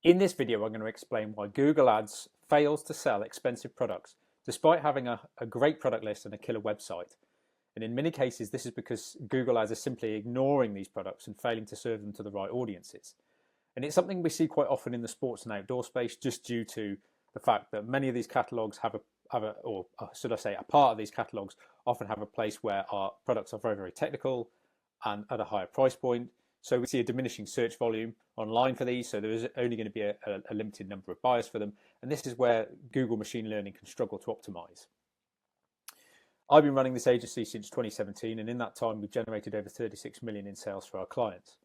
In this video, I'm going to explain why Google Ads fails to sell expensive products despite having a great product list and a killer website. And in many cases, this is because Google Ads is simply ignoring these products and failing to serve them to the right audiences. And it's something we see quite often in the sports and outdoor space, just due to the fact that many of these catalogs or should I say, a part of these catalogs often have a place where our products are very, very technical and at a higher price point. So we see a diminishing search volume online for these. So there is only going to be a limited number of buyers for them. And this is where Google machine learning can struggle to optimize. I've been running this agency since 2017, and in that time, we've generated over 36 million in sales for our clients.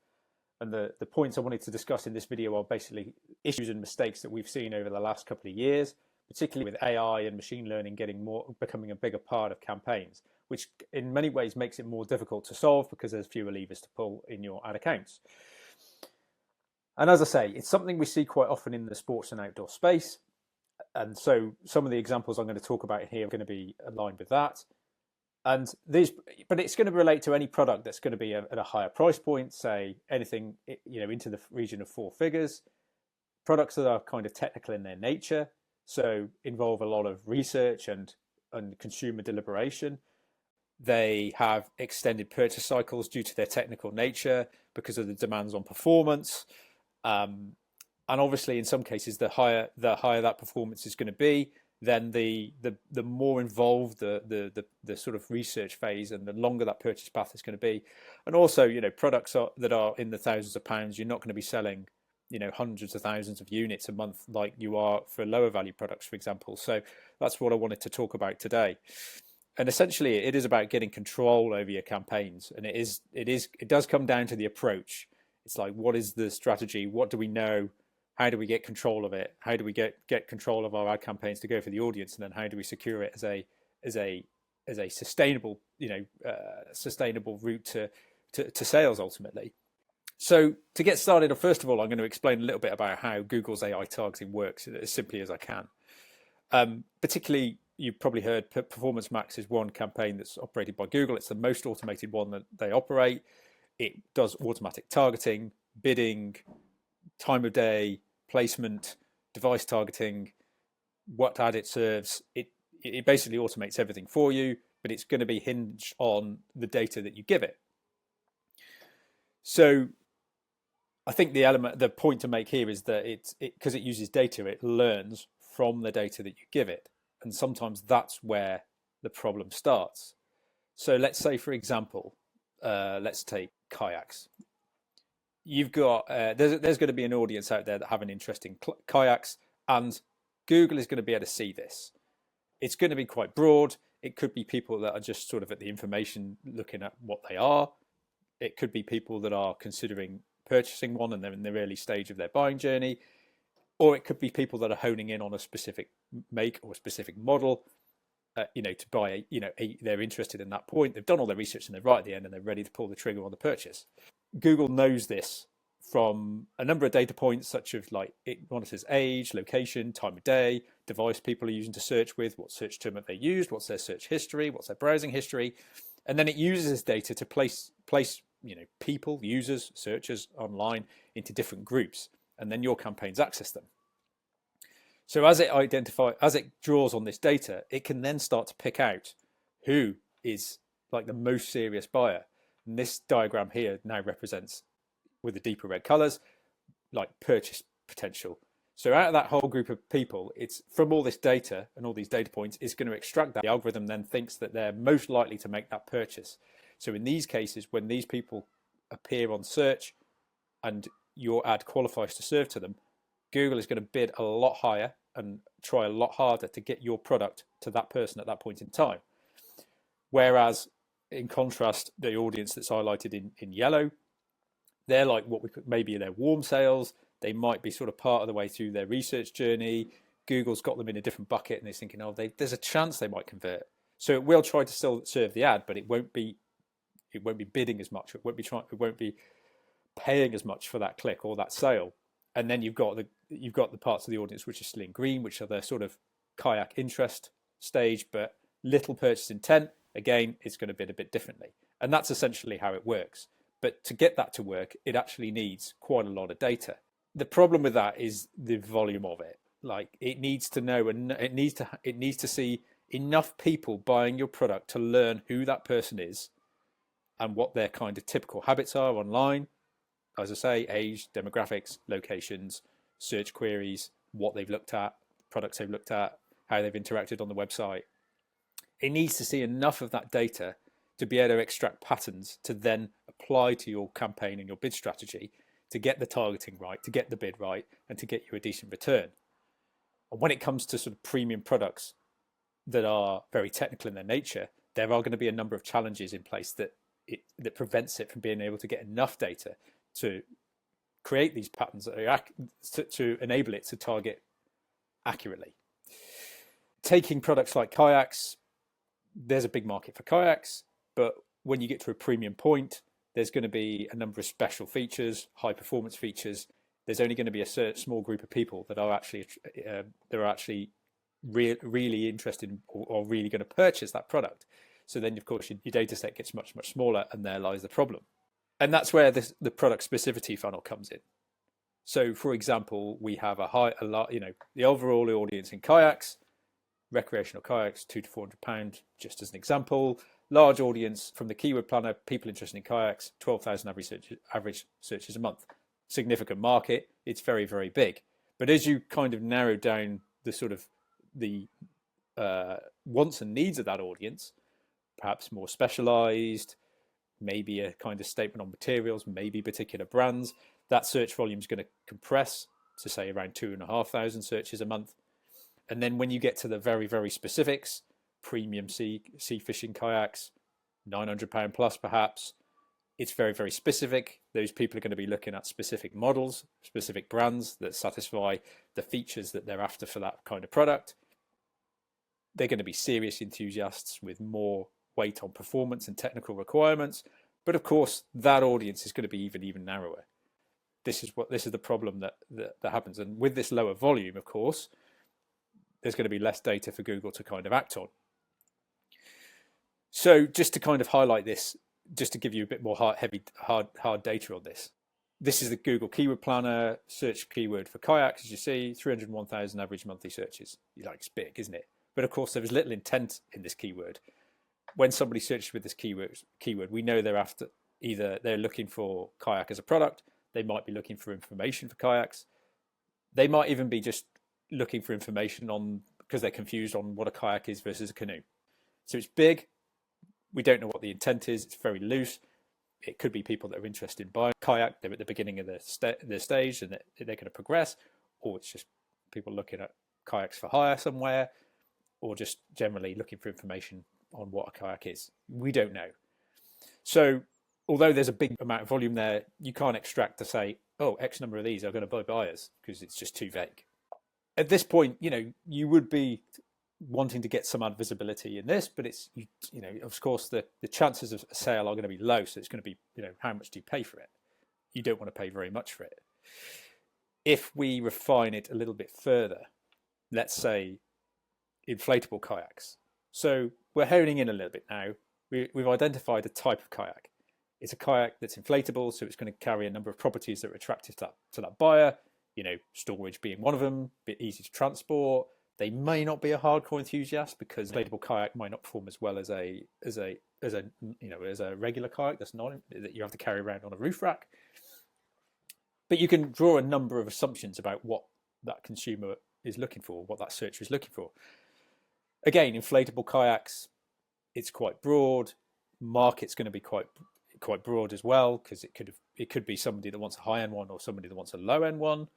And the points I wanted to discuss in this video are basically issues and mistakes that we've seen over the last couple of years, particularly with AI and machine learning becoming a bigger part of campaigns, which in many ways makes it more difficult to solve because there's fewer levers to pull in your ad accounts. And as I say, it's something we see quite often in the sports and outdoor space. And so some of the examples I'm going to talk about here are going to be aligned with that. But it's going to relate to any product that's going to be at a higher price point, say anything, into the region of 4 figures. Products that are kind of technical in their nature, so involve a lot of research and consumer deliberation. They have extended purchase cycles due to their technical nature because of the demands on performance. And obviously, in some cases, the higher that performance is going to be, then the more involved the sort of research phase and the longer that purchase path is going to be. And also, products that are in the thousands of pounds, you're not going to be selling, hundreds of thousands of units a month like you are for lower value products, for example. So that's what I wanted to talk about today. And essentially, it is about getting control over your campaigns, and it does come down to the approach. It's like, what is the strategy? What do we know? How do we get control of it? How do we get control of our ad campaigns to go for the audience, and then how do we secure it as a sustainable sustainable route to sales ultimately? So to get started, first of all, I'm going to explain a little bit about how Google's AI targeting works as simply as I can. Particularly, you've probably heard Performance Max is one campaign that's operated by Google. It's the most automated one that they operate. It does automatic targeting, bidding, time of day, placement, device targeting, what ad it serves. It basically automates everything for you, but it's going to be hinged on the data that you give it. So I think the point to make here is that because it uses data, it learns from the data that you give it. And sometimes that's where the problem starts. So let's say, for example, let's take kayaks. You've got there's going to be an audience out there that have an interest in kayaks, and Google is going to be able to see this. It's going to be quite broad. It could be people that are just sort of at the information looking at what they are. It could be people that are considering purchasing one and they're in the early stage of their buying journey. Or it could be people that are honing in on a specific make or a specific model, to buy, they're interested in that point. They've done all their research and they're right at the end and they're ready to pull the trigger on the purchase. Google knows this from a number of data points, such as it monitors age, location, time of day, device people are using to search with, what search term have they used, what's their search history, what's their browsing history. And then it uses this data to place people, users, searchers online into different groups. And then your campaigns access them. So as it draws on this data, it can then start to pick out who is like the most serious buyer. And this diagram here now represents, with the deeper red colors, like purchase potential. So out of that whole group of people, it's from all this data and all these data points, it's going to extract that. The algorithm then thinks that they're most likely to make that purchase. So in these cases, when these people appear on search and your ad qualifies to serve to them, Google is going to bid a lot higher and try a lot harder to get your product to that person at that point in time. Whereas, in contrast, the audience that's highlighted in yellow, they're like maybe their warm sales. They might be sort of part of the way through their research journey. Google's got them in a different bucket and they're thinking, there's a chance they might convert. So it will try to still serve the ad, but it won't be bidding as much. It won't be paying as much for that click or that sale. And then you've got the parts of the audience which are still in green, which are their sort of kayak interest stage, but little purchase intent. Again, it's going to bid a bit differently. And that's essentially how it works. But to get that to work, it actually needs quite a lot of data. The problem with that is the volume of it. Like it needs to know, and it needs to see enough people buying your product to learn who that person is and what their kind of typical habits are online. As I say, age, demographics, locations, search queries, what they've looked at, products they've looked at, how they've interacted on the website. It needs to see enough of that data to be able to extract patterns to then apply to your campaign and your bid strategy to get the targeting right, to get the bid right, and to get you a decent return. And when it comes to sort of premium products that are very technical in their nature, there are going to be a number of challenges in place that prevents it from being able to get enough data to create these patterns that are to enable it to target accurately. Taking products like kayaks, there's a big market for kayaks, but when you get to a premium point, there's going to be a number of special features, high performance features. There's only going to be a small group of people that are actually really interested in, or really going to purchase that product. So then, of course, your data set gets much smaller, and there lies the problem. And that's where the product specificity funnel comes in. So, for example, we have the overall audience in kayaks, recreational kayaks, £200 to £400, just as an example. Large audience from the keyword planner, people interested in kayaks, 12,000 average searches a month. Significant market. It's very, very big. But as you kind of narrow down the sort of the wants and needs of that audience, perhaps more specialized, maybe a kind of statement on materials, maybe particular brands, that search volume is going to compress to say around 2,500 searches a month. And then when you get to the very, very specifics, premium sea fishing kayaks, £900 plus perhaps, it's very, very specific. Those people are going to be looking at specific models, specific brands that satisfy the features that they're after for that kind of product. They're going to be serious enthusiasts with more weight on performance and technical requirements. But of course, that audience is going to be even narrower. This is the problem that happens. And with this lower volume, of course, there's going to be less data for Google to kind of act on. So just to kind of highlight this, just to give you a bit more hard data on this. This is the Google Keyword Planner search keyword for kayaks. As you see, 301,000 average monthly searches. It's big, isn't it? But of course, there is little intent in this keyword. When somebody searches with this keyword, we know they're after either they're looking for kayak as a product, they might be looking for information for kayaks, they might even be just looking for information on because they're confused on what a kayak is versus a canoe. So it's big. We don't know what the intent is. It's very loose. It could be people that are interested in buying a kayak. They're at the beginning of their stage and they're going to progress, or it's just people looking at kayaks for hire somewhere, or just generally looking for information on what a kayak is. We don't know. So although there's a big amount of volume there, you can't extract to say, oh, X number of these are going to buy buyers, because it's just too vague. At this point, you would be wanting to get some ad visibility in this, but it's, of course, the chances of a sale are going to be low. So it's going to be, how much do you pay for it? You don't want to pay very much for it. If we refine it a little bit further, let's say inflatable kayaks. So we're honing in a little bit now. We've identified a type of kayak. It's a kayak that's inflatable, so it's going to carry a number of properties that are attractive to that buyer. Storage being one of them, a bit easy to transport. They may not be a hardcore enthusiast because inflatable kayak might not perform as well as a regular kayak that you have to carry around on a roof rack. But you can draw a number of assumptions about what that consumer is looking for, what that searcher is looking for. Again, inflatable kayaks, it's quite broad. Market's going to be quite broad as well, because it could be somebody that wants a high-end one or somebody that wants a low-end one.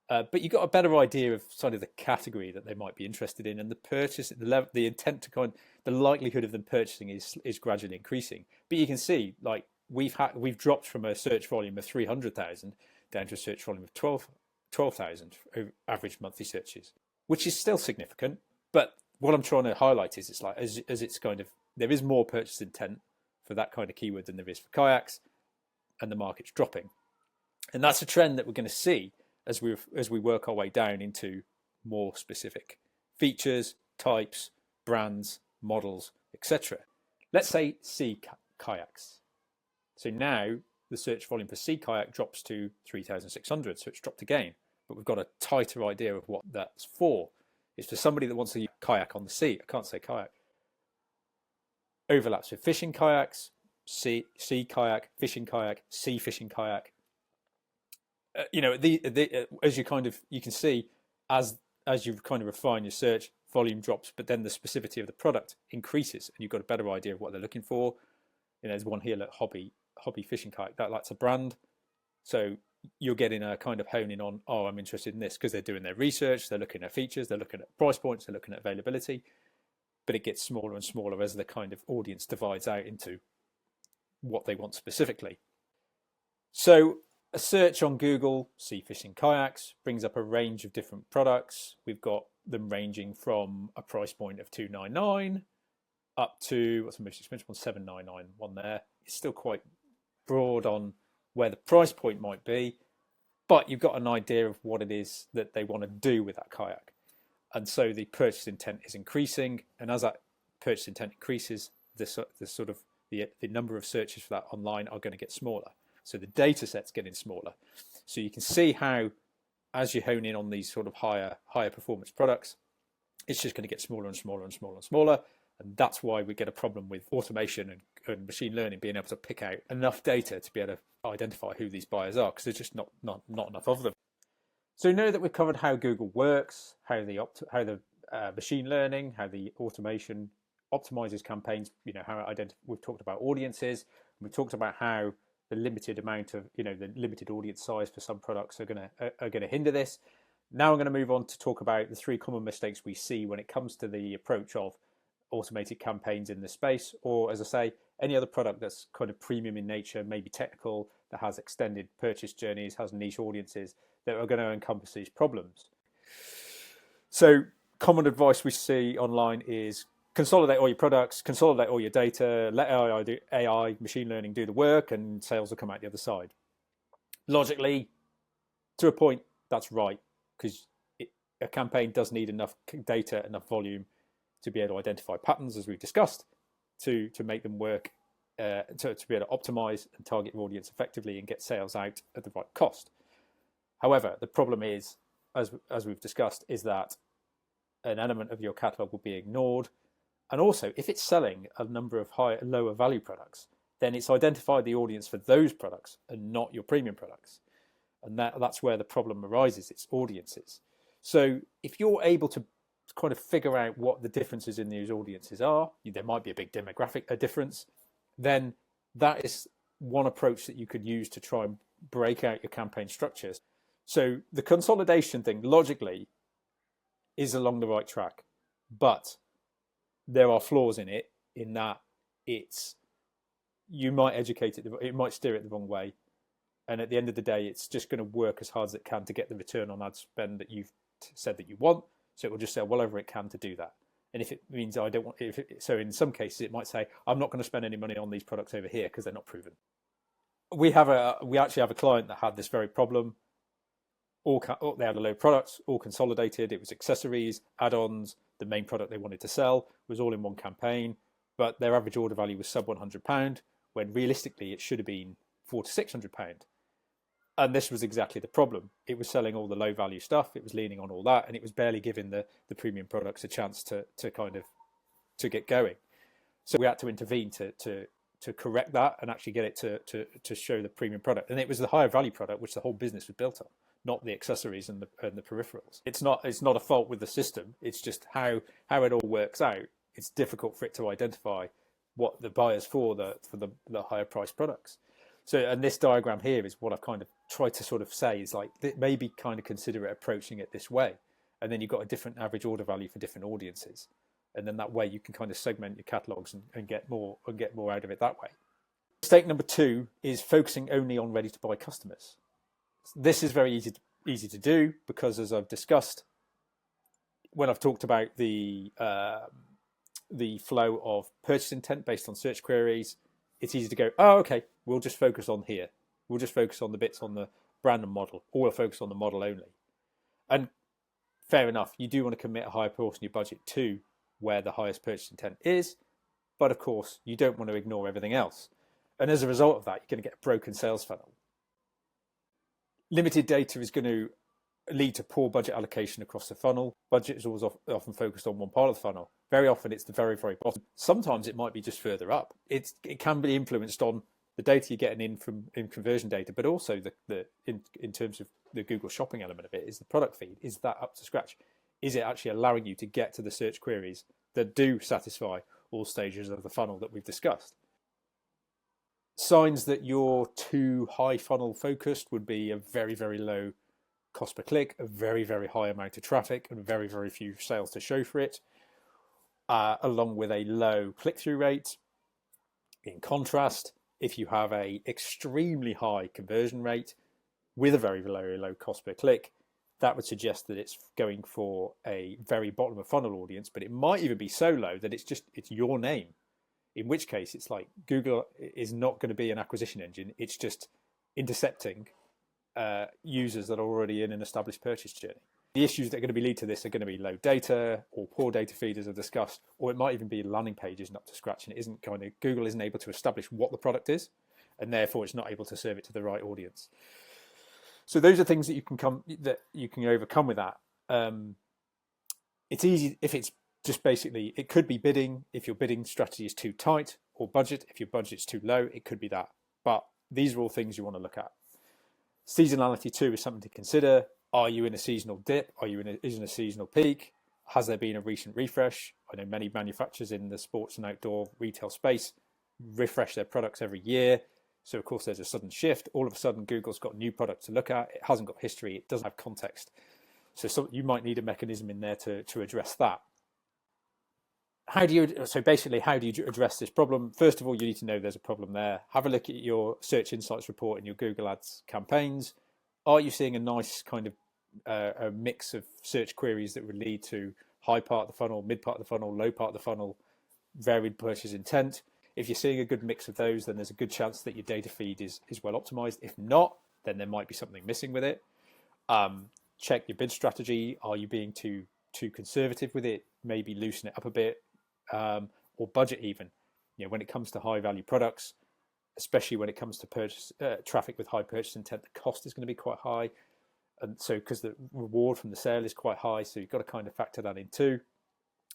But you got a better idea of sort of the category that they might be interested in, and the purchase, the intent to the likelihood of them purchasing is gradually increasing. But you can see, like we've dropped from a search volume of 300,000 down to a search volume of 12,000 average monthly searches, which is still significant. But what I'm trying to highlight is it's like as it's kind of, there is more purchase intent for that kind of keyword than there is for kayaks, and the market's dropping. And that's a trend that we're going to see as we work our way down into more specific features, types, brands, models, etc. Let's say sea kayaks. So now the search volume for sea kayak drops to 3,600, so it's dropped again. But we've got a tighter idea of what that's for. It's for somebody that wants to kayak on the sea. I can't say kayak. Overlaps with fishing kayaks, sea kayak, fishing kayak, sea fishing kayak. As you can see, as you kind of refine your search, volume drops, but then the specificity of the product increases, and you've got a better idea of what they're looking for. There's one here, like hobby fishing kayak. That's a brand, so you're getting a kind of honing on, oh, I'm interested in this, because they're doing their research, they're looking at features, they're looking at price points, they're looking at availability, but it gets smaller and smaller as the kind of audience divides out into what they want specifically. So a search on Google, sea fishing kayaks, brings up a range of different products. We've got them ranging from a price point of $299 up to, what's the most expensive one, $799 one there. It's still quite broad on where the price point might be, but you've got an idea of what it is that they want to do with that kayak. And so the purchase intent is increasing, and as that purchase intent increases, the number of searches for that online are going to get smaller. So the data set's getting smaller. So you can see how, as you hone in on these sort of higher performance products, it's just going to get smaller and smaller and smaller and smaller. And that's why we get a problem with automation and machine learning being able to pick out enough data to be able to identify who these buyers are, because there's just not enough of them. So know that we've covered how Google works, how the machine learning, how the automation optimizes campaigns. We've talked about audiences. We've talked about how the limited amount of the limited audience size for some products are going to hinder this. Now I'm going to move on to talk about the 3 common mistakes we see when it comes to the approach of automated campaigns in this space, or, as I say, any other product that's kind of premium in nature, maybe technical, that has extended purchase journeys, has niche audiences, that are going to encompass these problems. So common advice we see online is consolidate all your products, consolidate all your data, let AI, machine learning do the work, and sales will come out the other side. Logically, to a point, that's right, because a campaign does need enough data, enough volume to be able to identify patterns, as we've discussed, to make them work, to be able to optimize and target your audience effectively and get sales out at the right cost. However, the problem is, as we've discussed, is that an element of your catalog will be ignored. And also, if it's selling a number of lower value products, then it's identified the audience for those products and not your premium products. And that's where the problem arises, it's audiences. So if you're able to kind of figure out what the differences in these audiences are, there might be a big demographic difference, then that is one approach that you could use to try and break out your campaign structures. So the consolidation thing, logically, is along the right track, but there are flaws in it, in that you might educate it, it might steer it the wrong way, and at the end of the day, it's just going to work as hard as it can to get the return on ad spend that you've said that you want. So it will just say whatever it can to do that. And if it means I don't want, so in some cases it might say I'm not going to spend any money on these products over here because they're not proven. We actually have a client that had this very problem. They had a load of products, all consolidated. It was accessories, add-ons. The main product they wanted to sell was all in one campaign, but their average order value was sub £100, when realistically it should have been £400 to £600. And this was exactly the problem. It was selling all the low value stuff. It was leaning on all that, and it was barely giving the premium products a chance to get going. So we had to intervene to correct that and actually get it to show the premium product. And it was the higher value product which the whole business was built on, not the accessories and the peripherals. It's not a fault with the system. It's just how it all works out. It's difficult for it to identify what the buyers for the higher priced products. So, and this diagram here is what I've kind of tried to sort of say is like, maybe kind of consider it approaching it this way. And then you've got a different average order value for different audiences. And then that way you can kind of segment your catalogs and get more out of it that way. Mistake number 2 is focusing only on ready to buy customers. This is very easy to do because, as I've discussed, when I've talked about the flow of purchase intent based on search queries, it's easy to go, oh, okay, we'll just focus on here. We'll just focus on the bits on the brand and model, or we'll focus on the model only. And fair enough, you do want to commit a higher portion of your budget to where the highest purchase intent is, but of course, you don't want to ignore everything else. And as a result of that, you're going to get a broken sales funnel. Limited data is going to lead to poor budget allocation across the funnel. Budget is always often focused on one part of the funnel. Very often it's the very, very bottom. Sometimes it might be just further up. It can be influenced on the data you're getting in conversion data, but also in terms of the Google shopping element of it, is the product feed. Is that up to scratch? Is it actually allowing you to get to the search queries that do satisfy all stages of the funnel that we've discussed? Signs that you're too high funnel focused would be a very, very low cost per click, a very, very high amount of traffic, and very, very few sales to show for it, along with a low click-through rate. In contrast, if you have a extremely high conversion rate with a very, very low cost per click, that would suggest that it's going for a very bottom of funnel audience, but it might even be so low that it's your name. In which case, it's like Google is not going to be an acquisition engine. It's just intercepting users that are already in an established purchase journey. The issues that are going to lead to this are going to be low data or poor data feed, as I've discussed, or it might even be landing pages not up to scratch, and Google isn't able to establish what the product is, and therefore it's not able to serve it to the right audience. So those are things that you can overcome with that. It's easy if it's just basically, it could be bidding if your bidding strategy is too tight, or budget if your budget's too low. It could be that, but these are all things you want to look at. Seasonality too is something to consider. Are you in a seasonal dip? Are you in a seasonal peak? Has there been a recent refresh? I know many manufacturers in the sports and outdoor retail space refresh their products every year. So of course there's a sudden shift. All of a sudden Google's got new products to look at. It hasn't got history. It doesn't have context. So you might need a mechanism in there to address that. How do you address this problem? First of all, you need to know there's a problem there. Have a look at your Search Insights report and your Google Ads campaigns. Are you seeing a nice kind of a mix of search queries that would lead to high part of the funnel, mid part of the funnel, low part of the funnel, varied purchase intent? If you're seeing a good mix of those, then there's a good chance that your data feed is well optimized. If not, then there might be something missing with it. Check your bid strategy. Are you being too conservative with it? Maybe loosen it up a bit. Or budget even. When it comes to high value products, especially when it comes to purchase traffic with high purchase intent, the cost is going to be quite high, and so because the reward from the sale is quite high, so you've got to kind of factor that in too.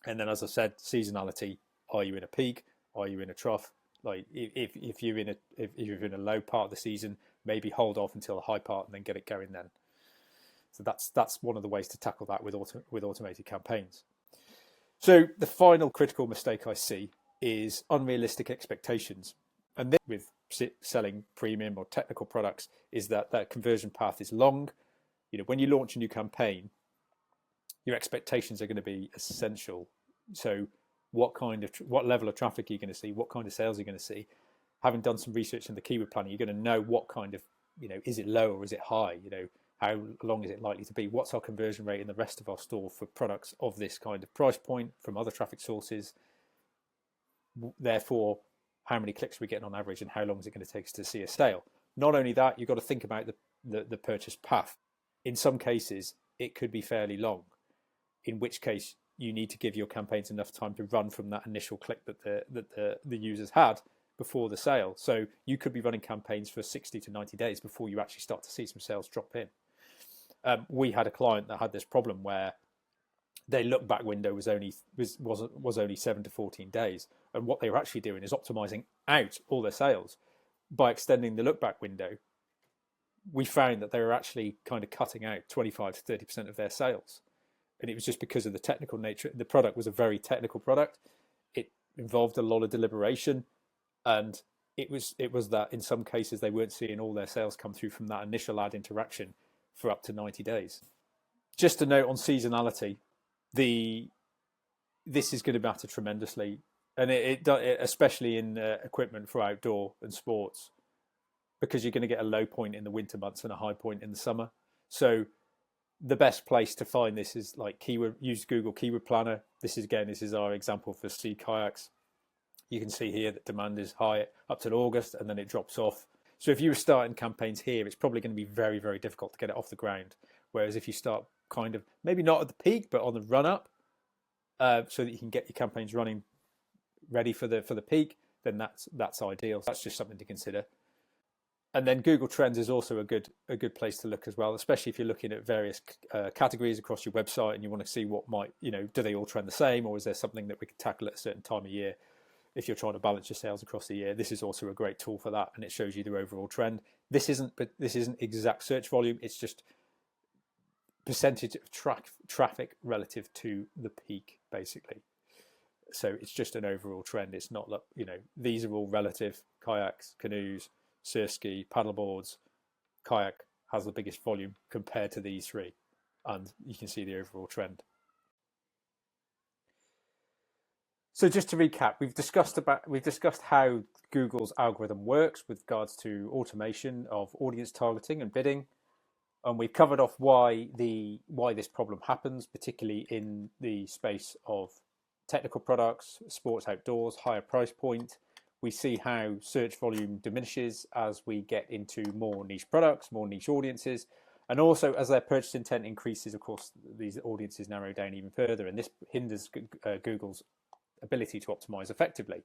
And then, as I said, seasonality. Are you in a peak? Are you in a trough? Like if you're in a low part of the season, maybe hold off until the high part and then get it going then. So that's one of the ways to tackle that with automated campaigns. So the final critical mistake I see is unrealistic expectations. And this, with selling premium or technical products, is that conversion path is long. When you launch a new campaign, your expectations are going to be essential. So what level of traffic are you going to see? What kind of sales are you going to see? Having done some research in the keyword planner, you're going to know what kind of, is it low or is it high? How long is it likely to be? What's our conversion rate in the rest of our store for products of this kind of price point from other traffic sources? Therefore, how many clicks are we getting on average, and how long is it going to take us to see a sale? Not only that, you've got to think about the purchase path. In some cases, it could be fairly long, in which case you need to give your campaigns enough time to run from that initial click that the users had before the sale. So you could be running campaigns for 60 to 90 days before you actually start to see some sales drop in. We had a client that had this problem where their look back window was only 7 to 14 days, and what they were actually doing is optimizing out all their sales by extending the look back window. We found that they were actually kind of cutting out 25 to 30% of their sales, and it was just because of the technical nature. The product was a very technical product. It involved a lot of deliberation, and it was that in some cases they weren't seeing all their sales come through from that initial ad interaction for up to 90 days. Just a note on seasonality, this is going to matter tremendously, and it especially in equipment for outdoor and sports, because you're going to get a low point in the winter months and a high point in the summer. So the best place to find this is use Google Keyword Planner. This is our example for sea kayaks. You can see here that demand is high up to August, and then it drops off. So if you were starting campaigns here, it's probably going to be very, very difficult to get it off the ground. Whereas if you start kind of, maybe not at the peak, but on the run up, so that you can get your campaigns running ready for the peak, then that's ideal. That's just something to consider. And then Google Trends is also a good place to look as well, especially if you're looking at various categories across your website and you want to see what might, do they all trend the same, or is there something that we can tackle at a certain time of year? If you're trying to balance your sales across the year, this is also a great tool for that, and it shows you the overall trend. This isn't exact search volume; it's just percentage of traffic relative to the peak, basically. So it's just an overall trend. It's not like, these are all relative. Kayaks, canoes, surf ski, paddleboards. Kayak has the biggest volume compared to these three, and you can see the overall trend. So just to recap, we've discussed how Google's algorithm works with regards to automation of audience targeting and bidding, and we've covered off why this problem happens, particularly in the space of technical products, sports outdoors, higher price point. We see how search volume diminishes as we get into more niche products, more niche audiences, and also as their purchase intent increases, of course, these audiences narrow down even further, and this hinders Google's ability to optimize effectively.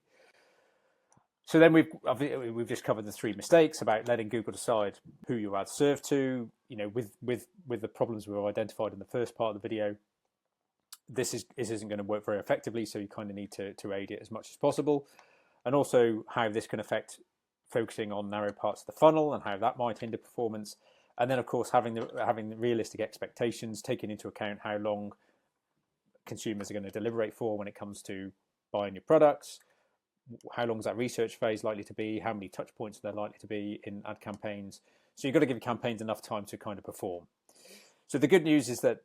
So then we've just covered the three mistakes about letting Google decide who your ads serve to. With the problems we've identified in the first part of the video, this isn't going to work very effectively. So you kind of need to aid it as much as possible, and also how this can affect focusing on narrow parts of the funnel and how that might hinder performance. And then, of course, having the realistic expectations, taking into account how long consumers are going to deliberate for when it comes to buying your products. How long is that research phase likely to be? How many touch points are there likely to be in ad campaigns? So you've got to give your campaigns enough time to kind of perform. So the good news is that,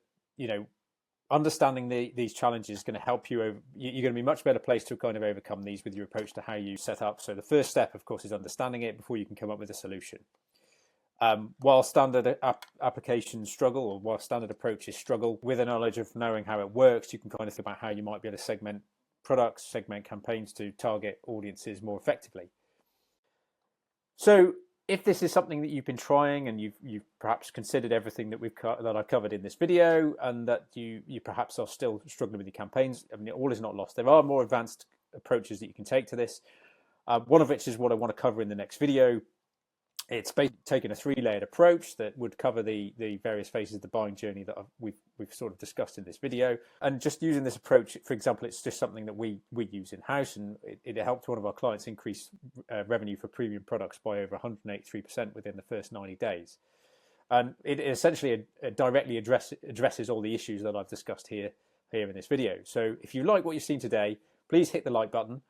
understanding these challenges is going to help you. You're going to be much better placed to kind of overcome these with your approach to how you set up. So the first step, of course, is understanding it before you can come up with a solution. While standard applications struggle, or while standard approaches struggle, with a knowledge of knowing how it works, you can kind of think about how you might be able to segment products, segment campaigns to target audiences more effectively. So if this is something that you've been trying and you've perhaps considered everything that I've covered in this video, and that you perhaps are still struggling with your campaigns, all is not lost. There are more advanced approaches that you can take to this. One of which is what I want to cover in the next video. It's basically taken a three-layered approach that would cover the various phases of the buying journey that we've sort of discussed in this video. And just using this approach, for example, it's just something that we use in-house, and it helped one of our clients increase revenue for premium products by over 183% within the first 90 days. And it essentially directly addresses all the issues that I've discussed here in this video. So if you like what you've seen today, please hit the like button.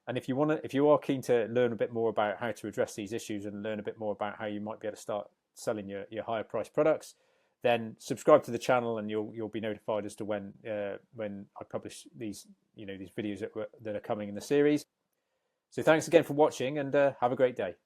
And if you are keen to learn a bit more about how to address these issues and learn a bit more about how you might be able to start selling your higher priced products, then subscribe to the channel and you'll be notified as to when I publish these these videos that are coming in the series. So thanks again for watching, and have a great day.